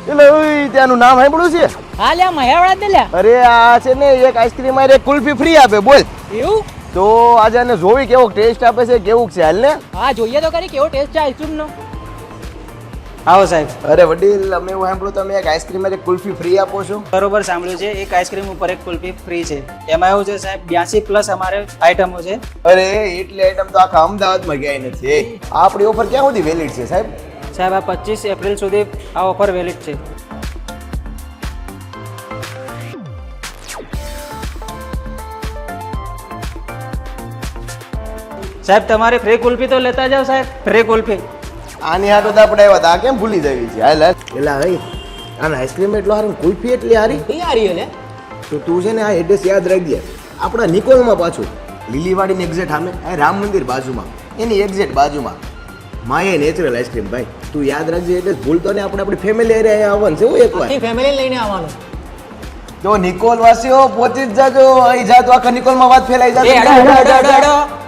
એટલે ઓય ત્યાંનું નામ સાંભળ્યું છે? હા લ્યા મહેવાડા દે લ્યા. અરે આ છે ને એક આઈસ્ક્રીમ માં એક કુલ્ફી ફ્રી આપે બોલ. એવું? તો આજે આને જોવી કેવો ટેસ્ટ આપે છે કેવું છે હાલ ને. હા જોઈએ તો કરી કેવો ટેસ્ટ છે આઈસ્ક્રીમ નો. આવો સાહેબ. અરે વડીલ અમે એવું સાંભળ્યું તમે એક આઈસ્ક્રીમ માં એક કુલ્ફી ફ્રી આપો છો. બરોબર સાંભળ્યું છે. એક આઈસ્ક્રીમ ઉપર એક કુલ્ફી ફ્રી છે. એમાં એવું છે સાહેબ 82+ અમારે આઈટમો છે. અરે એટલી આઈટમ તો આખા અમદાવાદમાં ક્યાંય નથી. આપણી ઓફર ક્યાં સુધી વેલિડ છે સાહેબ? સાહેબ આ 25 એપ્રિલ સુધી આ ઓફર વેલિડ છે. સાહેબ તમારી ફ્રી કુલ્ફી તો લેતા જાઓ સાહેબ. ફ્રી કુલ્ફી. આની હાટો તો આપણે આવ્યા હતા કેમ ભૂલી જવી છે? હાલ હાલ એલા હઈ આના આઈસ્ક્રીમ એટલો હારી કુલ્ફી એટલી હારી. તૈયારી હે લે. તો તું છે ને આ એડ્રેસ યાદ રાખજે. આપણા નિકોલમાં પાછું લીલીવાડીની એક્ઝેક્ટ સામે આ રામ મંદિર બાજુમાં એની એક્ઝેક્ટ બાજુમાં માયા નેચરલ આઈસ્ક્રીમ. ભાઈ તું યાદ રાખજે એડ્રેસ ભૂલતો ને. આપણે આપણી ફેમિલી એરિયા આવવાનું છે હું એકવાર. આખી ફેમિલી લઈને આવવાનું. તો નિકોલ વાસીઓ પહોંચી જ જાજો. અહીં જા તો આખા નિકોલમાં વાત ફેલાઈ એ જાય. અડો, અડો, અડો, અડો.